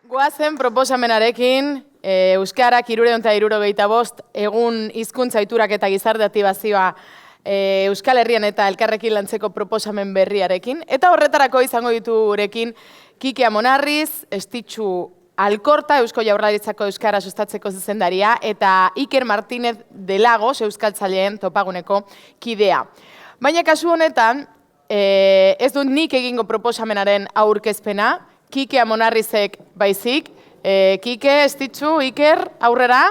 Goazen proposamenarekin, Euskarak 365 egun hizkuntza ohiturak eta gizarte aktibazioa Euskal Herrian eta elkarrekin lantzeko proposamen berriarekin. Eta horretarako izango ditu gurekin Kike Amonarriz, Estitxu Alkorta, Eusko Jaurlaritzako Euskara sustatzeko zuzendaria, eta Iker Martínez de Lagos, Euskaltzaileen topaguneko kidea. Baina kasu honetan, ez dut nik egingo proposamenaren aurkezpena, Kike Amonarrizek baizik. Kike, Estitxu, Iker, aurrera?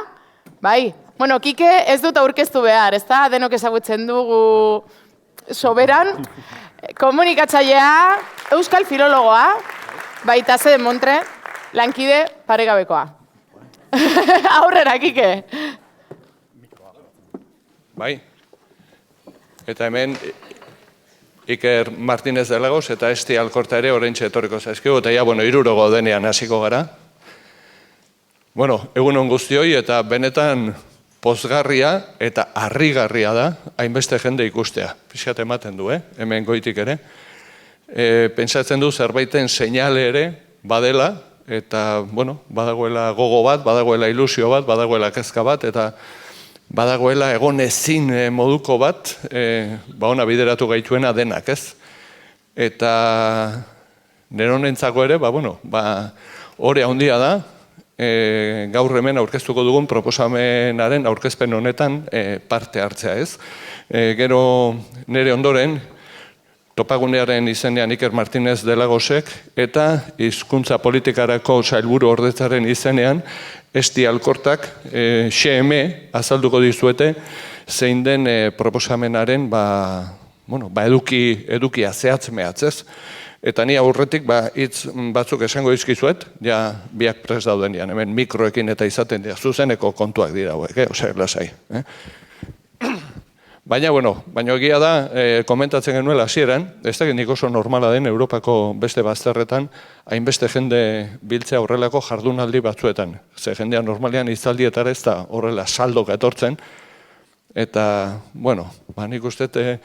Bai. Bueno, Kike ez dut aurkeztu behar, ez da? Denok ezagutzen dugu soberan. Komunikatzailea, euskal filologoa, baita ze Montre, lankide paregabekoa. Aurrera, Kike. Bai. Eta hemen Iker Martínez de Lagos eta Esti Alkorta ere oraintxe etorriko zaizkigu, eta ja, hirurogo denean hasiko gara. Egun on guztioi, eta benetan pozgarria eta harrigarria da hainbeste jende ikustea. Pixkat ematen du, hemen goitik ere. Pentsatzen du zerbaiten seinale ere badela, eta, badagoela gogo bat, badagoela ilusio bat, badagoela kezka bat, eta badagoela egon ezin moduko bat, ona bideratu gaituena denak, ez? Eta nire honentzako ere, hori handia da, gaur hemen aurkeztuko dugun proposamenaren aurkezpen honetan parte hartzea, ez? Gero nire ondoren, topagunearen izenean Iker Martínez de Lagosek, eta hizkuntza politikarako sailburu ordetzaren izenean, Esti Alkortak, XM azalduko dizuete, zein den proposamenaren edukia zehatz-mehatz, ez? Eta ni aurretik hitz batzuk esango dizkizuet, ja biak prest daudenean, hemen mikroekin eta izaten dira, zuzeneko kontuak dira hauek, osea, lasai. Baina egia da, komentatzen genuela hasieran, ez da nik oso normala den Europako beste bazterretan, hainbeste jende biltzea horrelako jardunaldi batzuetan. Ze jendea normalean hitzaldietara ez da horrela saldoka etortzen, eta, nik uste,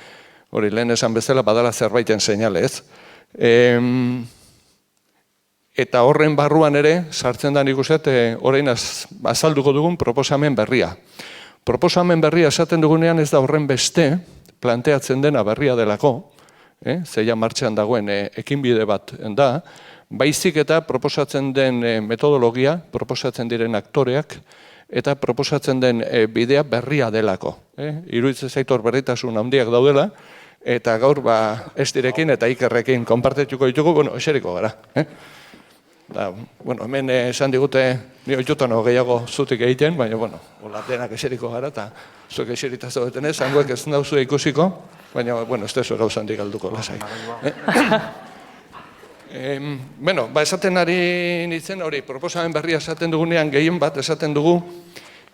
hori lehen esan bezala badala zerbaiten seinale, ez? Eta horren barruan ere, sartzen da nik uste, orain azalduko dugun proposamen berria. Proposamen berria esaten dugunean ez da horren beste planteatzen dena berria delako, zeia martxean dagoen ekinbide bat da, baizik eta proposatzen den metodologia, proposatzen diren aktoreak, eta proposatzen den bidea berria delako. Iruditzen zaitor berritasun handiak daudela, eta gaur Estirekin eta Ikerrekin konpartituko ditugu, eseriko gara. Hemen esan digute, nio jutan gehiago zutik egiten, baina, hola denak eseriko gara, eta zuek eserita zaudeten ez, hangoek ez dauzu ikusiko, baina, ez dezu gauzan digalduko lasai. Esaten ari nintzen, hori, proposamen berria esaten dugunean gehien bat esaten dugu,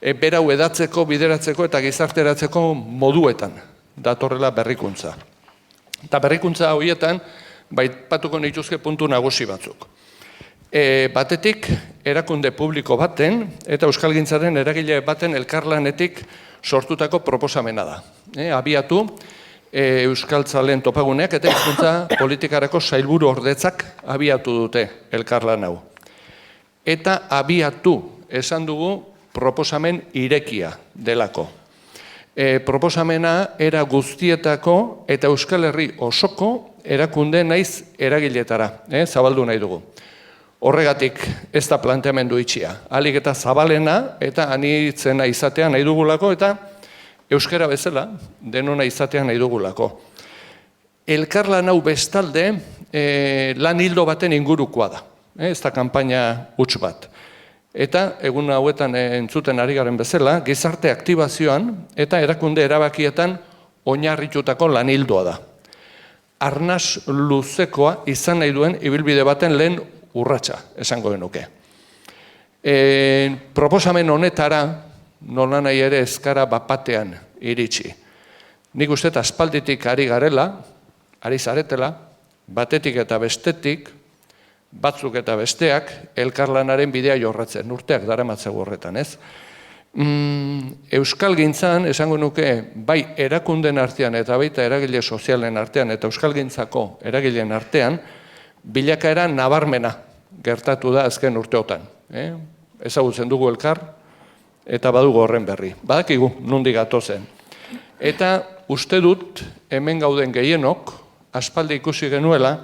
berau edatzeko, bideratzeko eta gizarteratzeko moduetan datorrela berrikuntza. Eta berrikuntza horietan, baipatuko nituzke puntu nagusi batzuk. Batetik, erakunde publiko baten eta euskalgintzaren eragile baten elkarlanetik sortutako proposamena da. Abiatu, Euskaltzaleen topaguneak eta hizkuntza politikarako sailburu ordetzak abiatu dute elkarlan hau. Eta abiatu, esan dugu, proposamen irekia delako. Proposamena era guztietako eta Euskal Herri osoko erakunde naiz eragiletara, zabaldu nahi dugu. Horregatik ez da planteamendu itxia. Ahalik eta zabalena eta anitzena izatea nahi dugulako eta euskara bezala denona izatea nahi dugulako. Elkarlan hau bestalde lan hildo baten ingurukoa da. Ez da kanpaina huts bat. Eta egun hauetan entzuten ari garen bezala, gizarte aktibazioan eta erakunde erabakietan oinarritutako lan hildoa da. Arnas luzekoa izan nahi duen ibilbide baten lehen urratsa, esango genuke. Proposamen honetara, nola nahi ere ezkara bapatean iritsi. Nik uste aspalditik ari garela, ari zaretela, batetik eta bestetik, batzuk eta besteak, elkarlanaren bidea jorratzen, urteak daramatzago horretan, ez? Euskalgintzan, esango nuke, bai erakunden artean eta baita eragile sozialen artean eta euskalgintzako eragileen artean, bilakaera nabarmena gertatu da azken urteotan. Ezagutzen dugu elkar, eta badugu horren berri. Badakigu, nondik gatozen. Eta uste dut, hemen gauden gehienok, aspaldi ikusi genuela,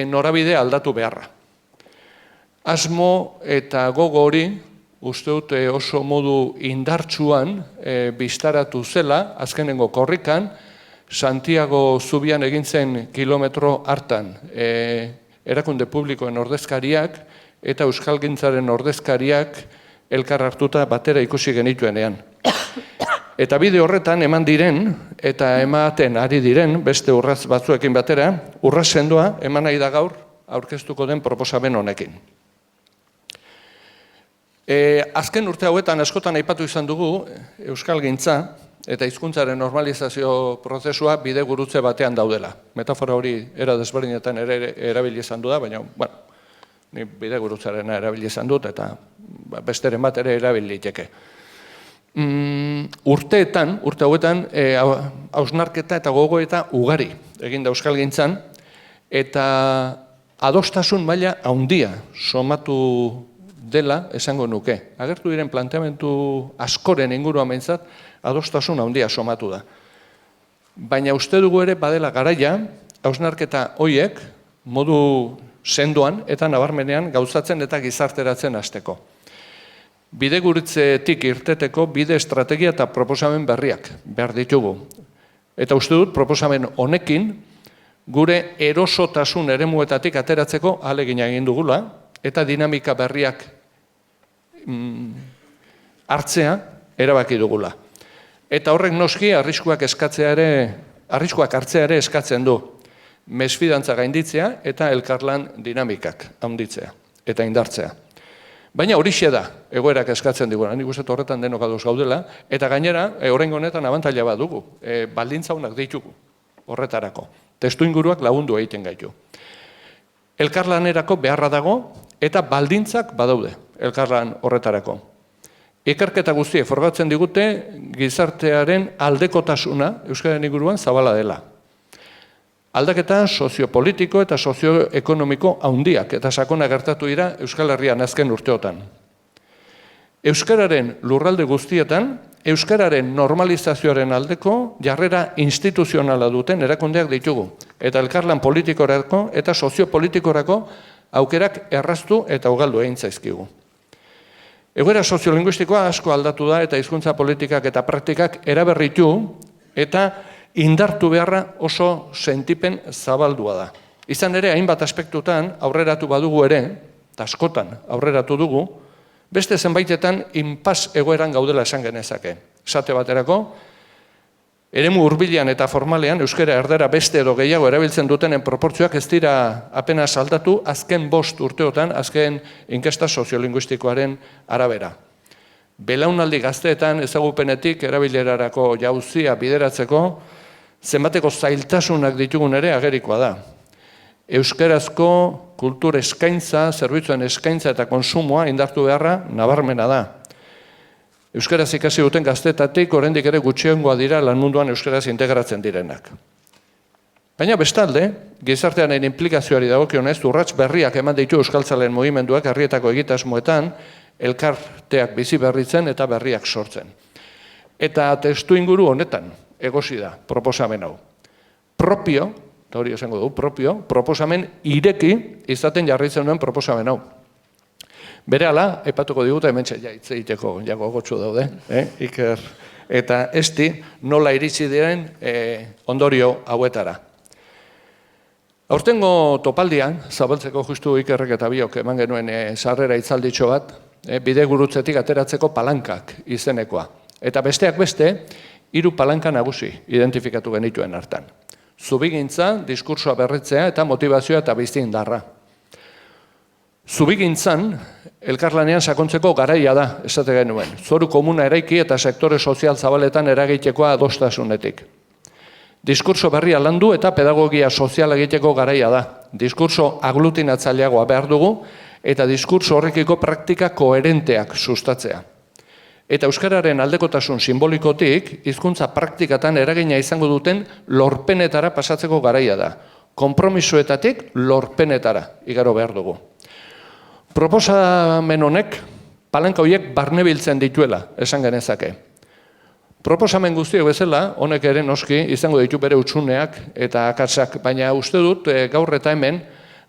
norabide aldatu beharra. Asmo eta gogo hori, uste dut oso modu indartsuan biztaratu zela, azkenengo korrikan, Santiago zubian egin zen kilometro hartan erakunde publikoen ordezkariak eta euskalgintzaren ordezkariak elkar hartuta batera ikusi genituenean. Eta bide horretan eman diren eta ematen ari diren beste urrats batzuekin batera, urrats sendoa eman nahi da gaur aurkeztuko den proposamen honekin. Azken urte hauetan askotan aipatu izan dugu euskalgintza eta hizkuntzaren normalizazio prozesua bide gurutze batean daudela. Metafora hori era desberdinetan ere erabili izan du da, baina, ni bide gurutzarena erabili izan dut eta besteren bat ere erabili liteke. Urte hauetan, hausnarketa eta gogoeta ugari egin da euskalgintzan, eta adostasun maila handia somatu dela esango nuke. Agertu diren planteamendu askoren inguruan behintzat, adostasun handia somatu da. Baina uste dugu ere badela garaia, hausnarketa hoiek modu sendoan eta nabarmenean gauzatzen eta gizarteratzen hasteko. Bidegurutzetik irteteko bide estrategia eta proposamen berriak behar ditugu. Eta uste dut proposamen honekin gure erosotasun eremuetatik ateratzeko ahalegina egin dugula eta dinamika berriak hartzea erabaki dugula. Eta horrek noski arriskuak hartzea ere eskatzen du. Mesfidantza gainditzea eta elkarlan dinamikak handitzea eta indartzea. Baina horixe da, egoerak eskatzen diguna, nik uste horretan denok ados gaudela, eta gainera, oraingo honetan abantaila bat dugu, baldintza honak ditugu horretarako. Testuinguruak lagundu egiten gaitu. Elkarlanerako beharra dago eta baldintzak badaude elkarlan horretarako. Ikerketa guztiek frogatzen digute gizartearen aldekotasuna euskararen inguruan zabala dela. Aldaketa soziopolitiko eta sozioekonomiko handiak eta sakona gertatu dira Euskal Herrian azken urteotan. Euskararen lurralde guztietan, euskararen normalizazioaren aldeko jarrera instituzionala duten erakundeak ditugu, eta elkarlan politikorako eta soziopolitikorako aukerak erraztu eta ugaldu egin zaizkigu. Egoera soziolinguistikoa asko aldatu da eta hizkuntza politikak eta praktikak eraberritu eta indartu beharra oso sentipen zabaldua da. Izan ere, hainbat aspektutan aurreratu badugu ere, eta askotan aurreratu dugu, beste zenbaitetan inpas egoeran gaudela esan genezake. Esate baterako, eremu hurbilean eta formalean euskara erdera beste edo gehiago erabiltzen dutenen proportzioak ez dira apenas aldatu azken 5 urteotan, azken inkesta soziolinguistikoaren arabera. Belaunaldi gazteetan ezagupenetik erabilerarako jauzia bideratzeko zenbateko zailtasunak ditugun ere agerikoa da. Euskarazko kultur eskaintza, zerbitzuen eskaintza eta konsumoa indartu beharra nabarmena da. Euskaraz ikasi duten gaztetatik oraindik ere gutxiengoa dira lan munduan euskaraz integratzen direnak. Baina bestalde, gizartearen inplikazioari dagokionez urrats berriak eman ditu euskaltzaleen mugimenduak herrietako egitasmoetan, elkarteak bizi berritzen eta berriak sortzen. Eta testuinguru honetan egosi da proposamen hau. Propio, eta hori esango dugu, proposamen ireki izaten jarraitzen duen proposamen hau. Berehala, epatuko digute hemen hitz egiteko gogotsu daude, Iker eta Esti, nola iritsi diren ondorio hauetara. Aurtengo topaldian, zabaltzeko justu Ikerrek eta biok eman genuen sarrera hitzalditxo bat, bidegurutzetik ateratzeko palankak izenekoa. Eta besteak beste, 3 palanka nagusi identifikatu genituen hartan. Zubigintza, diskursoa berritzea eta motivazioa eta bizi indarra. Zubigintzan, elkarlanean sakontzeko garaia da, esate genuen. Zoru komuna eraiki eta sektore sozial zabaletan eragitekoa adostasunetik. Diskurso berria landu eta pedagogia soziala egiteko garaia da. Diskurso aglutinatzaileagoa behar dugu eta diskurso horrekiko praktika koherenteak sustatzea. Eta euskararen aldekotasun simbolikotik, hizkuntza praktikatan eragina izango duten lorpenetara pasatzeko garaia da. Konpromisoetatik lorpenetara igaro behar dugu. Proposamen honek, palanka horiek barnebiltzen dituela, esan genezake. Proposamen guztiak bezala, honek ere noski izango ditu bere utsuneak eta akatsak, baina uste dut gaur eta hemen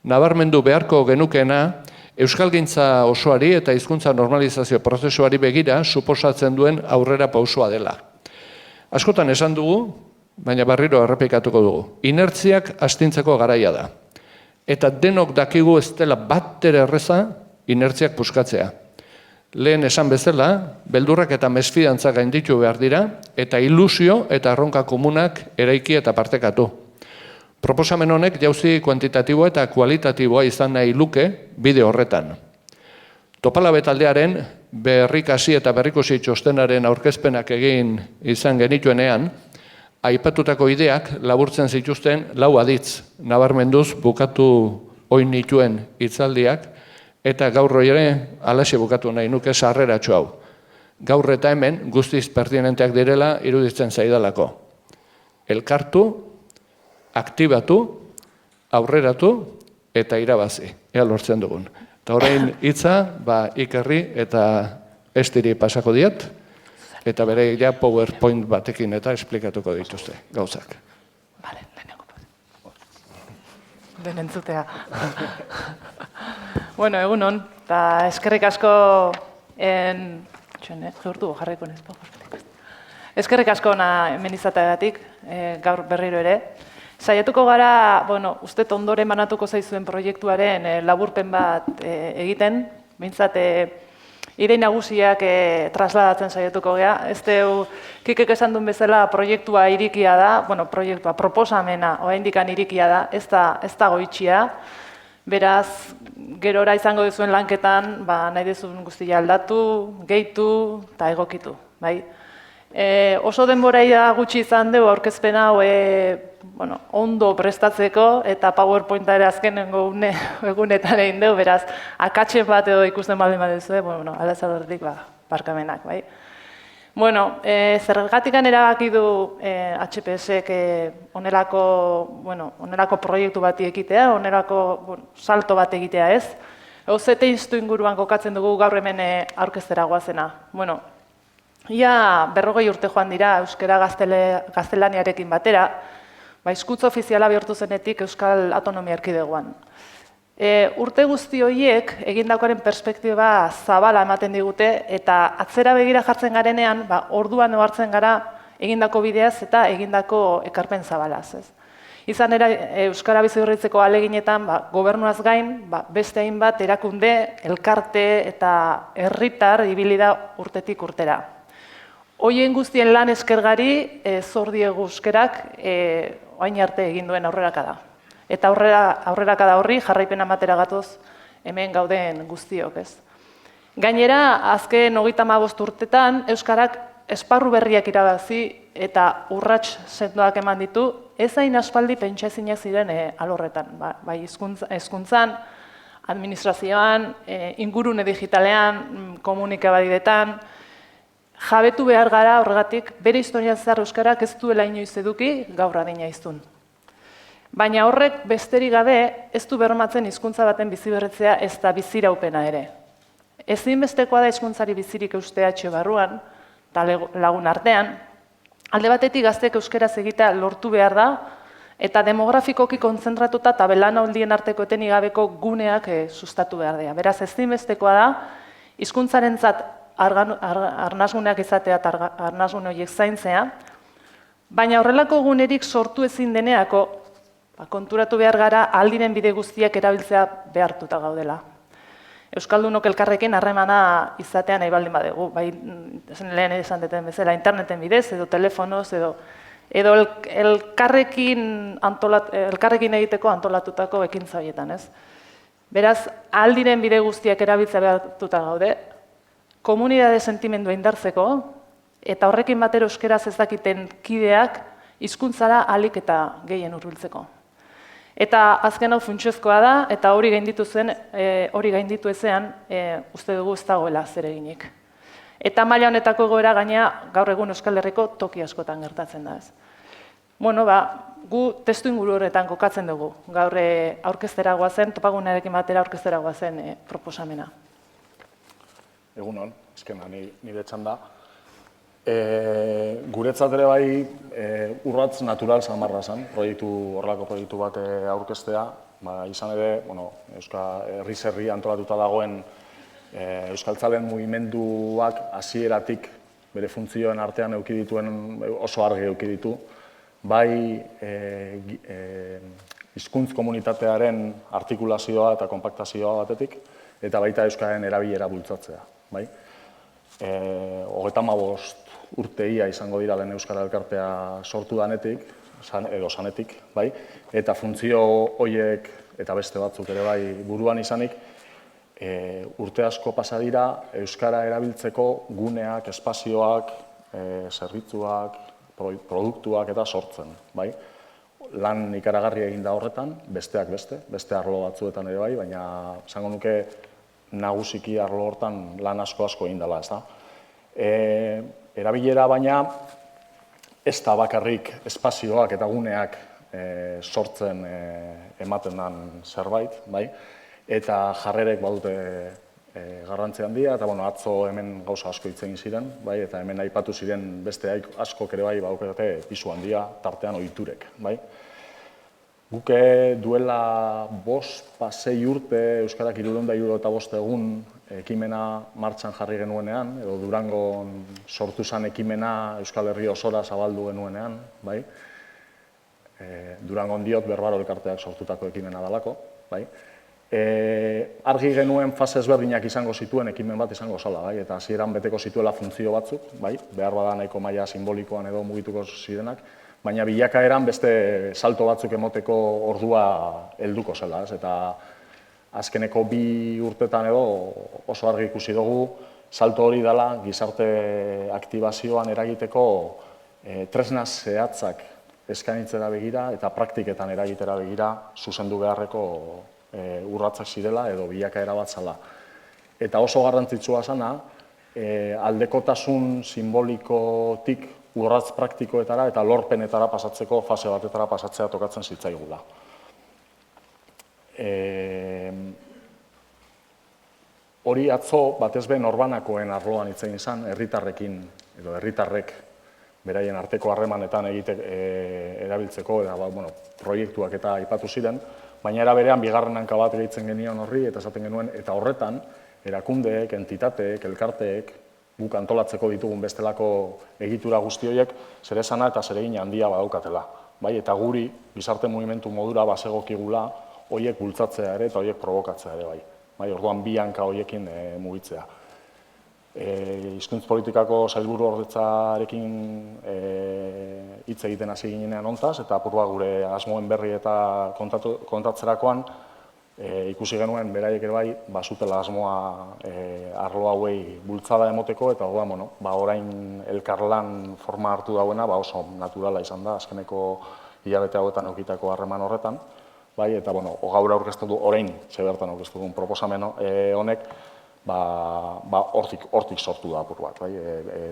nabarmendu beharko genukena euskalgintza osoari eta hizkuntza normalizazio prozesuari begira suposatzen duen aurrera pausoa dela. Askotan esan dugu, baina berriro errepikatuko dugu, inertziak astintzeko garaia da. Eta denok dakigu ez dela batere erreza inertziak puskatzea. Lehen esan bezala, beldurrak eta mesfidantza gainditu behar dira, eta ilusio eta erronka komunak eraiki eta partekatu. Proposamen honek jauzi kuantitatiboa eta kualitatiboa izan nahi luke bide horretan. Topalabe taldearen berrikasi eta berrikusi txostenaren aurkezpenak egin izan genituenean, aipatutako ideak laburtzen zituzten 4 aditz, nabarmenduz bukatu oin nituen hitzaldiak, eta gaur ere alaxe bukatu nahi nuke sarreratxo hau. Gaur eta hemen guztiz pertinenteak direla iruditzen zaidalako. Elkartu, aktibatu, aurreratu eta irabazi. Ea lortzen dugun. Eta orain hitza, Ikerri eta Estiri pasako diet, eta bere ja PowerPoint batekin eta esplikatuko dituzte gauzak. Bale, lehenengo. Den entzutea. Bueno, egunon, eta eskerrik asko jarriko nez, eskerrik asko hemen izateagatik, gaur berriro ere. Saiatuko gara, uste ondoren banatuko zaizuen proiektuaren laburpen bat egiten, behintzat idei nagusiak trasladatzen saiatuko gea. Ez deu, Kikek esan duen bezala proiektua irikia da, proposamena oraindikan irikia da, ez da goitxia. Beraz, gerora izango duzuen lanketan, nahi duzun guztia aldatu, gehitu eta egokitu. Oso denboraia gutxi izan dugu aurkezpen hau ondo prestatzeko eta PowerPointa ere azkenengo egunetan egin dugu, beraz, akatsen bat edo ikusten baldin baduzu, aldazadortik barkamenak. Zergatikan erabaki du HPSek onelako proiektu bat egitea, onelako salto bat egitea ez. Zete instu inguruan kokatzen dugu gaur hemen aurkeztera goazena. Ia 40 urte joan dira euskara gaztelaniarekin batera, hizkuntza ofiziala bihurtu zenetik Euskal Autonomia Erkidegoan. Urte guzti horiek egindakoaren perspektiba zabala ematen digute eta atzera begira jartzen garenean, orduan ohartzen gara egindako bideaz eta egindako ekarpen zabalaz. Izan euskara bizi-berritzeko ahaleginetan gobernuaz gain, beste hainbat erakunde, elkarte eta herritar ibili da urtetik urtera. Hoien guztien lan eskergari zor diegu euskerak orain arte egin duen aurrerakada. Eta aurrerakada horri jarraipen ematera gatoz hemen gauden guztiok, ez. Gainera, azken 35 urtetan euskarak esparru berriak irabazi eta urrats sendoak eman ditu, ez hain aspaldi pentsaezinak ziren alorretan, bai hezkuntzan, administrazioan, ingurune digitalean, komunikabideetan, jabetu behar gara horregatik bere historian zehar euskarak ez duela inoiz eduki gaur adina hiztun. Baina horrek besterik gabe ez du bermatzen hizkuntza baten biziberritzea ez da biziraupena ere. Ezinbestekoa da hizkuntzari bizirik eustea etxe barruan eta lagun artean, alde batetik gazteek euskaraz egitea lortu behar da eta demografikoki kontzentratuta eta belaunaldien arteko etenik gabeko guneak sustatu behar dira. Beraz, ezinbestekoa da hizkuntzarentzat arnasguneak izatea eta arnasgune horiek zaintzea, baina horrelako gunerik sortu ezin deneako konturatu behar gara aldiren bide guztiak erabiltzea behartuta gaudela. Euskaldunok elkarrekin harremana izatea nahi baldin badegu, lehen esan deten bezala, interneten bidez, edo telefonoz, edo elkarrekin egiteko antolatutako ekintza horietan, ez? Beraz, aldiren bide guztiak erabiltzea behartuta gaude, komunitate sentimendua indartzeko, eta horrekin batera euskeraz ez dakiten kideak hizkuntzara ahalik eta gehien hurbiltzeko. Eta azken hau funtsezkoa da, eta hori gainditu ezean, uste dugu ez dagoela zer eginik. Eta maila honetako egoera gaina gaur egun Euskal Herriko toki askotan gertatzen da. Bueno, gu testu inguru horretan kokatzen dugu. Gaur aurkeztera goazen, topagunearekin batera aurkeztera goazen proposamena. Egunon, eskena nire txanda. Guretzat ere bai urratz natural samarra zen, horrelako proiektu bat aurkeztea. Izan ere, herriz herri antolatuta dagoen euskaltzalen mugimenduak hasieratik bere funtzioen artean oso argi eduki ditu. Bai hizkuntz komunitatearen artikulazioa eta konpaktazioa batetik, eta baita euskararen erabilera bultzatzea. 35 urte ia izango dira lehen Euskara Elkartea sortu danetik, edo sanetik, eta funtzio horiek eta beste batzuk ere bai buruan izanik, urte asko pasa dira Euskara erabiltzeko guneak, espazioak, zerbitzuak, produktuak eta sortzen. Lan ikaragarri egin da horretan, besteak beste arlo batzuetan ere bai, baina esango nuke nagusiki arlo hortan lan asko egin dela, ez da. Erabilera baina ez da bakarrik espazioak eta guneak sortzen ematen den zerbait, eta jarrerek badute garrantzi handia, eta atzo hemen gauza asko hitz egin ziren, eta hemen aipatu ziren beste askok ere bai badukate pisu handia, tartean ohiturek. Guke duela 5-6 urte Euskarak 375 egun ekimena martxan jarri genuenean, edo Durangon sortu zen ekimena Euskal Herri osora zabaldu genuenean, Durangon diot Berbaro Elkarteak sortutako ekimena dalako, argi genuen fase ezberdinak izango zituen ekimen bat izango zala, eta hasieran beteko zituela funtzio batzuk, behar bada nahiko maila simbolikoan edo mugituko zirenak, baina bilakaeran beste salto batzuk emoteko ordua helduko zela, eta azkeneko 2 urtetan edo oso argi ikusi dugu salto hori dela gizarte aktibazioan eragiteko tresna zehatzak eskaintzera begira eta praktiketan eragitera begira zuzendu beharreko urratsak zirela edo bilakaera bat zela. Eta oso garrantzitsua zena, aldekotasun simbolikotik urratz praktikoetara eta lorpenetara pasatzeko fase batetara pasatzea tokatzen zitzaigula. Hori atzo batez be norbanakoen arloan hitz egin zen, herritarrekin edo herritarrek beraien arteko harremanetan erabiltzeko eta proiektuak eta aipatu ziren, baina era berean bigarren hanka bat gehitzen genion horri eta esaten genuen, eta horretan erakundeek, entitateek, elkarteek, guk antolatzeko ditugun bestelako egitura guzti horiek zeresana eta zeregin handia badaukatela. Eta guri, gizarte mugimendu modura basegokigula horiek bultzatzea ere eta horiek provokatzea ere bai. Orduan bi hanka horiekin mugitzea. Hizkuntz politikako sailburu ordetzarekin hitz egiten hasi ginean hontaz, eta apurua gure asmoen berri eta kontatzerakoan ikusi genuen beraiek ere bai, bazutela asmoa arlo hauei bultzada emoteko, eta orain elkarlan forma hartu dauena oso naturala izan da, azkeneko hilabete hauetan aukitako harreman horretan, eta gaur aurkeztu du, orain zebertan aurkeztu duen proposamen honek, hortik sortu da apur bat,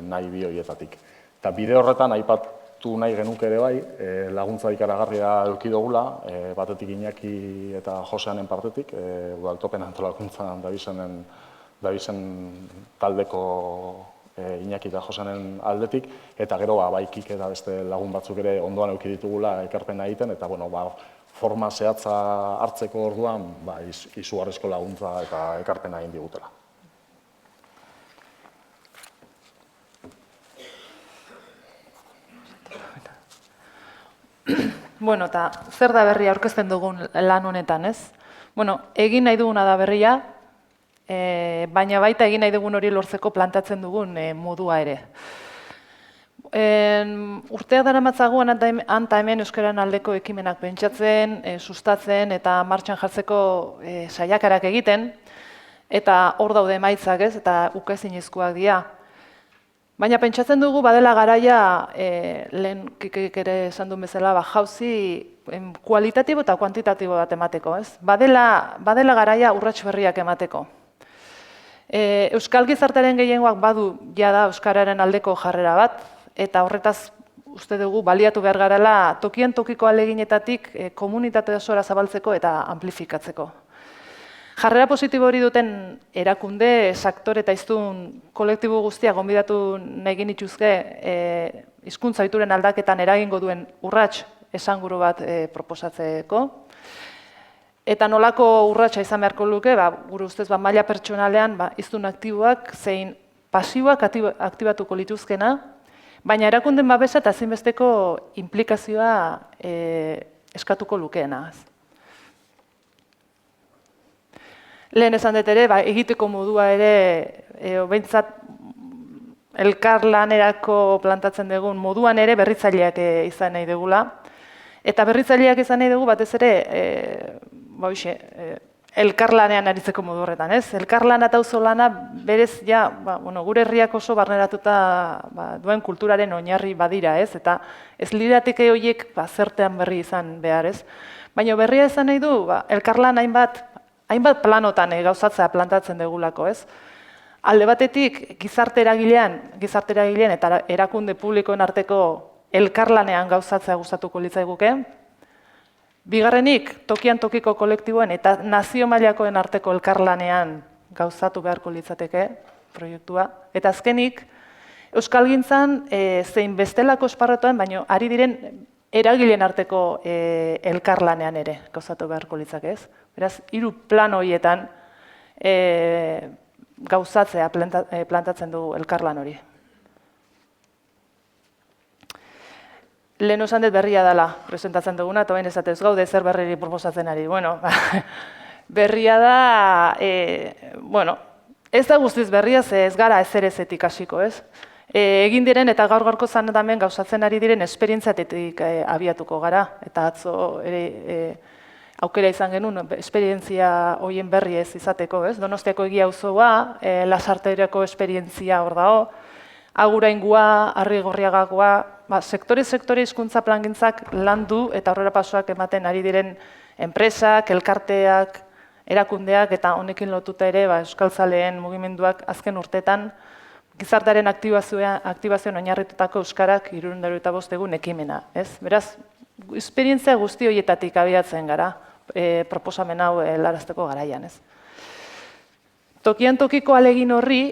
nahi bi horietatik. Eta bide horretan aipatu nahi genuke ere bai, laguntza ikaragarria eduki dugula, batetik Iñaki eta Joseanen partetik, udaltopen antolakuntzan dabizen taldeko Iñaki eta Joseanen aldetik, eta gero baikik eta beste lagun batzuk ere ondoan eduki ditugula ekarpena egiten, eta forma zehatza hartzeko orduan izugarrizko laguntza eta ekarpena egin digutela. Eta zer da berria aurkezten dugun lan honetan, ez? Egin nahi duguna da berria, baina baita egin nahi dugun hori lortzeko plantatzen dugun modua ere. Urteak daramatzaguan anta hemen euskararen aldeko ekimenak pentsatzen, sustatzen eta martxan jartzeko saiakarak egiten, eta hor daude emaitzak, ez, eta ukaezinezkoak dira. Baina pentsatzen dugu badela garaia, lehen Kikek ere esan duen bezala, jauzi kualitatibo eta kuantitatibo bat emateko, ez? Badela garaia urrats berriak emateko. Euskal gizartearen gehiengoak badu jada euskararen aldeko jarrera bat, eta horretaz uste dugu baliatu behar garela tokian tokiko aleginetatik komunitate osora zabaltzeko eta amplifikatzeko. Jarrera positibo hori duten erakunde, sektore eta hiztun kolektibo guztiak gonbidatu nahi genituzke hizkuntza ohituren aldaketan eragingo duen urrats esanguru bat proposatzeko. Eta nolako urratsa izan beharko luke, gure ustez maila pertsonalean hiztun aktiboak zein pasiboak aktibatuko lituzkena, baina erakunden babesa eta ezinbesteko inplikazioa eskatuko lukeena. Lehen esan dut ere, egiteko modua ere, behintzat elkarlanerako plantatzen dugun moduan ere berritzaileak izan nahi dugula. Eta berritzaileak izan nahi dugu batez ere, elkarlanean aritzeko modu horretan, ez? Elkarlana eta auzolana berez gure herriak oso barneratuta duen kulturaren oinarri badira, ez? Eta ez lirateke horiek zertean berri izan behar, ez? Baina berria izan nahi du, elkarlan hainbat planotan gauzatzea plantatzen dugulako, ez? Alde batetik, gizarte eragilean eta erakunde publikoen arteko elkarlanean gauzatzea gustatuko litzaiguke. Bigarrenik, tokian tokiko kolektiboen eta nazio mailakoen arteko elkarlanean gauzatu beharko litzateke proiektua. Eta azkenik, euskalgintzan zein bestelako esparruetan, baino ari diren eragileen arteko elkarlanean ere gauzatu beharko litzake, ez? Beraz, 3 plan horietan gauzatzea plantatzen dugu elkarlan hori. Lehen osan dut berria dela presentatzen duguna, eta bain esatez gaude zer berriri proposatzen ari. Berria da, ez da guztiz berria, ez gara ezerezetik hasiko, ez? Egin diren eta gaur-gaurko zanetamen gauzatzen ari diren esperientziatetik abiatuko gara, eta atzo ere aukera izan genuen esperientzia horien berri ez izateko, ez? Donostiako Egia auzoa, Lasarterako esperientzia hor dago, Aguraingua, Arrigorriagakoa, sektore hizkuntza plangintzak landu eta aurrera pasoak ematen ari diren enpresak, elkarteak, erakundeak eta honekin lotuta ere euskaltzaleen mugimenduak azken urtetan gizartearen aktibazioan oinarritutako euskarak 385 egun ekimena, ez? Beraz, esperientzia guzti horietatik abiatzen gara, proposamen hau helarazteko garaian, ez? Tokian tokiko ahalegin horri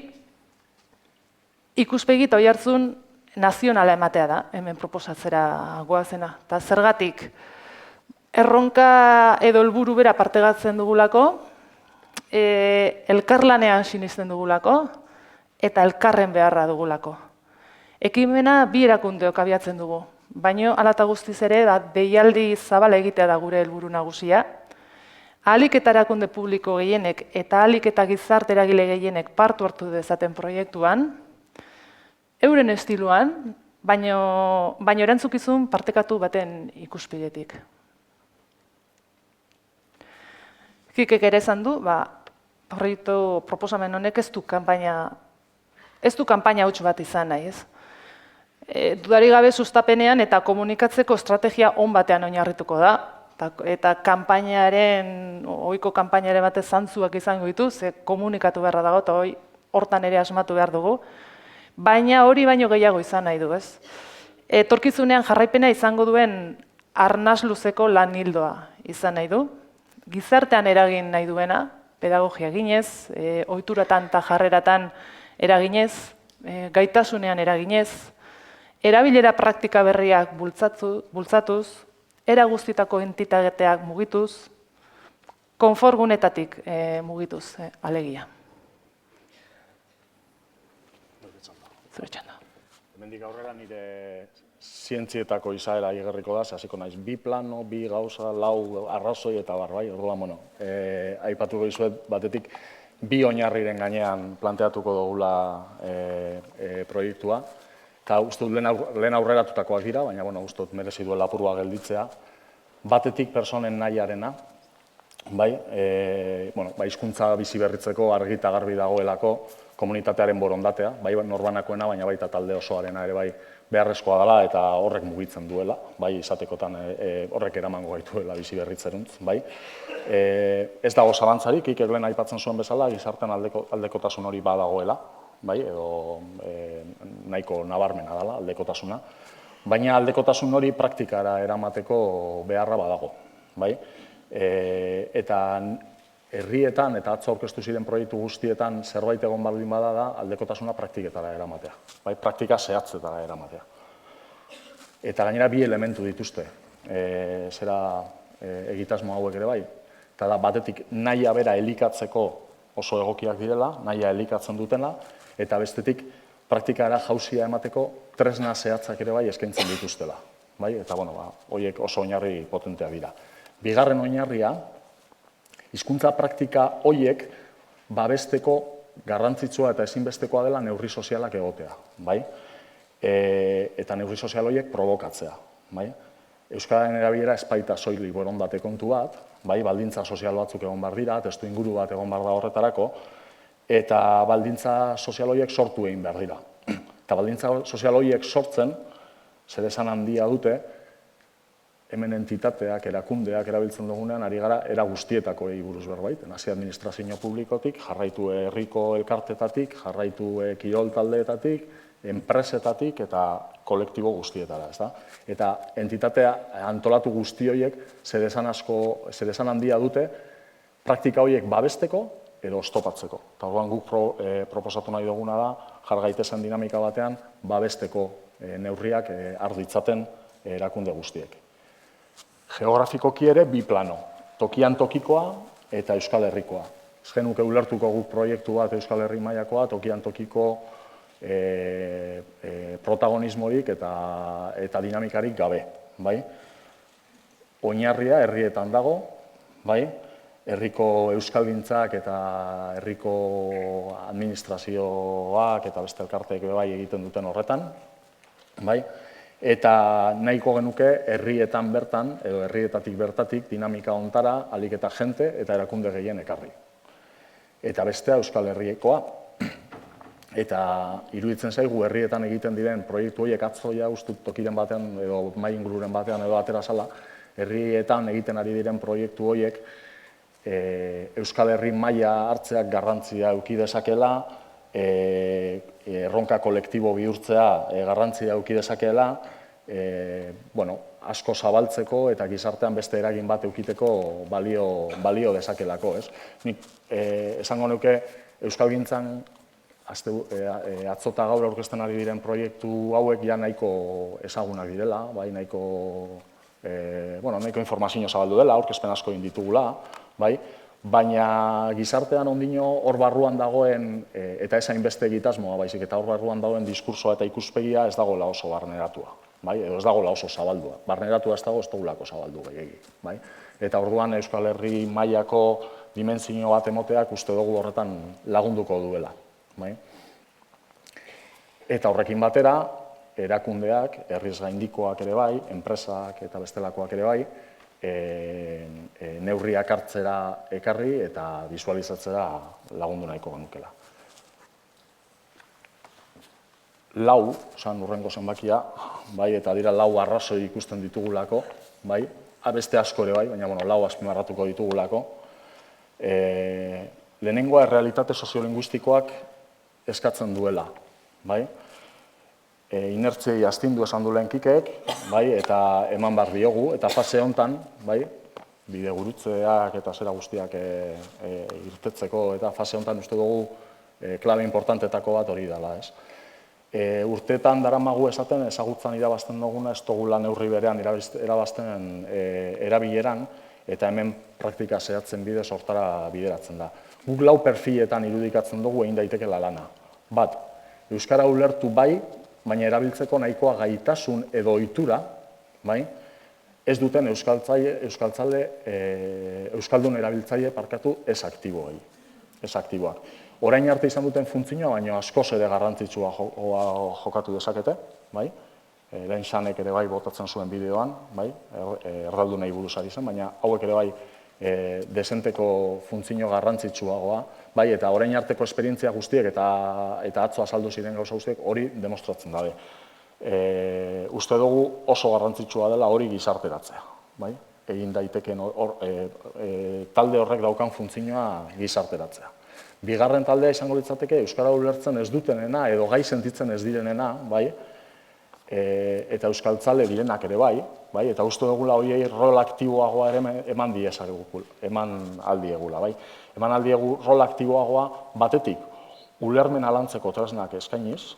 ikuspegi eta oihartzun nazionala ematea da, hemen proposatzera goazena. Eta zergatik, erronka edo helburu bera partegatzen dugulako, elkarlanean sinisten dugulako, eta elkarren beharra dugulako. Ekimena 2 erakundeok abiatzen dugu, baina hala eta guztiz ere deialdi zabala egitea da gure helburu nagusia. Ahalik eta erakunde publiko gehienek eta ahalik eta gizarte eragile gehienek parte hartu dezaten proiektuan, euren estiloan, baina erantzukizun partekatu baten ikuspegitik. Kikek ere esan du, proiektu proposamen honek ez du kanpaina huts bat izan nahi, ez? Dudarik gabe sustapenean eta komunikatzeko estrategia on batean oinarrituko da, eta ohiko kanpainaren batez zantzuak izango ditu, ze komunikatu beharra dago, eta hortan ere asmatu behar dugu, baina hori baino gehiago izan nahi du, ez? Etorkizunean jarraipena izango duen arnas luzeko lan hildoa izan nahi du, gizartean eragin nahi duena, pedagogia eginez, ohituratan eta jarreratan eraginez, gaitasunean eraginez, erabilera praktika berriak bultzatuz, era guztitako entitateak mugituz, konfortgunetatik mugituz, alegia. Hemendik aurrera nire zientzietako izaera igerriko da, hasiko naiz 2 plano, 2 gauza, 4 arrazoi eta bai, orduan, aipatuko dizuet batetik 2 oinarriren gainean planteatuko dugula proiektua. Eta uste dut lehen aurreratutakoak dira, baina uste dut merezi duela apurua gelditzea. Batetik personen nahiarena, hizkuntza bizi berritzeko argi eta garbi dagoelako komunitatearen borondatea, bai norbanakoena, baina baita talde osoarena ere beharrezkoa dela eta horrek mugitzen duela, izatekotan horrek eramango gaituela bizi berritzeruntz, Ez dago zalantzarik, Kikek lehen aipatzen zuen bezala, gizartean aldekotasun hori badagoela, edo nahiko nabarmena dela aldekotasuna. Baina aldekotasun hori praktikara eramateko beharra badago, bai? Eta herrietan eta atzo aurkeztu ziren proiektu guztietan zerbait egon baldin bada da aldekotasuna praktiketara eramatea, bai? Praktika zehatzetara eramatea. Eta gainera bi elementu dituzte, egitasmo hauek ere bai. Eta da, batetik nahia bera elikatzeko oso egokiak direla, nahia elikatzen dutena, eta bestetik praktikara jauzia emateko tresna zehatzak ere bai eskaintzen dituztela. Bai? Eta, horiek oso oinarri potenteak dira. Bigarren oinarria, hizkuntza praktika horiek babesteko garrantzitsua eta ezinbestekoa dela neurri sozialak egotea. Bai? Eta neurri sozial horiek probokatzea. Bai? Euskararen erabilera ez baita soilik borondate kontu bat, bai, baldintza sozial batzuk egon behar dira, testu inguru bat egon behar da horretarako, eta baldintza sozial horiek sortu egin behar dira. Eta baldintza sozial horiek sortzen, zer esan handia dute, hemen entitateak, erakundeak erabiltzen dugunean, ari gara era guztietako buruz berbait, hasi administrazio publikotik, jarraitu herriko elkartetatik, jarraitu kirol taldeetatik, enpresetatik eta kolektibo guztietara, ez da? Eta entitatea antolatu guzti horiek zer esan handia dute praktika horiek babesteko edo oztopatzeko. Eta orduan guk proposatu nahi duguna da, jar gaitezen dinamika batean, babesteko neurriak har ditzaten erakunde guztiek. Geografikoki ere bi plano, tokian tokikoa eta Euskal Herrikoa. Ez genuke ulertuko guk proiektu bat Euskal Herri mailakoa, tokian tokiko protagonismorik eta dinamikarik gabe, bai? Oinarria herrietan dago, bai? Herriko euskalgintzak eta herriko administrazioak eta beste elkarteek bai egiten duten horretan, bai? Eta nahiko genuke herrietan bertan, edo herrietatik bertatik dinamika hontara ahalik eta jente eta erakunde gehien ekarri. Eta bestea Euskal Herriekoa. Eta iruditzen zaigu herrietan egiten diren proiektu horiek atzoia ustut tokiren batean edo mahai ingururen batean edo atera zala, herrietan egiten ari diren proiektu horiek Euskal Herri maila hartzeak garrantzia eduki dezakela, erronka kolektibo bihurtzea garrantzia eduki dezakeela, asko zabaltzeko eta gizartean beste eragin bat edukiteko balio dezakelako. Nik esango nuke Euskalgintzan atzota gaur aurkezten ari diren proiektu hauek ja nahiko ezagunak direla, bai, nahiko informazio zabaldu dela, aurkezpen asko egin ditugula, bai, baina gizartean ondino hor barruan dagoen, eta ez hainbeste egitasmoa, baizik, eta hor barruan dagoen diskursoa eta ikuspegia ez dagoela oso barneratua, bai, edo ez dagoela oso zabaldua. Barneratua ez dago, ez dugulako zabaldu gehiegi, bai. Eta orduan Euskal Herri mailako dimentsio bat emoteak uste dugu horretan lagunduko duela. Eta horrekin batera, erakundeak, herriz gaindikoak ere bai, enpresak eta bestelakoak ere bai, neurriak hartzera ekarri eta bisualizatzera lagundu nahiko genukela. Lau, urrengo zenbakia, bai, eta dira lau arrazoi ikusten ditugulako, bai, beste asko ere bai, baina lau azpimarratuko ditugulako. Lehenengoa errealitate soziolinguistikoak eskatzen duela, bai? Inertziei astindu esan du lehen Kikeek, bai, eta eman behar diogu, eta fase honetan, bai, bide gurutzeak eta zera guztiak irtetzeko, eta fase honetan uste dugu klabe importantetako bat hori dela, ez? Urteetan daramagu esaten ezagutzan irabazten duguna, ez dugula neurri berean irabazten erabileran, eta hemen praktika zehatzen bidez hortara bideratzen da. Guk lau perfiletan irudikatzen dugu egin daitekeela lana. Bat, euskara ulertu bai, baina erabiltzeko nahikoa gaitasun edo ohitura, bai, ez duten euskaldun erabiltzaile ez aktiboei, ez aktiboak. Orain arte izan duten funtzioa, baina askoz ere garrantzitsua jokatu dezakete, bai? Lehen Xanek ere bai botatzen zuen bideoan, bai? Erdaldunei buruz ari zen, baina hauek ere bai desenteko funtzio garrantzitsuagoa, bai, eta orain arteko esperientzia guztiek eta atzo azaldu ziren gauza guztiek hori demostratzen dabe. Uste dugu oso garrantzitsua dela hori gizarteratzea, bai? Egin daiteken talde horrek daukan funtzioa gizarteratzea. Bigarren taldea izango litzateke euskara ulertzen ez dutenena edo gai sentitzen ez direnena, bai? eta euskaltzale direnak ere bai, eta uste dugula horiei rol aktiboagoa ere eman aldiegula. Eman aldiegu rol aktiboagoa batetik ulermena lantzeko tresnak eskainiz,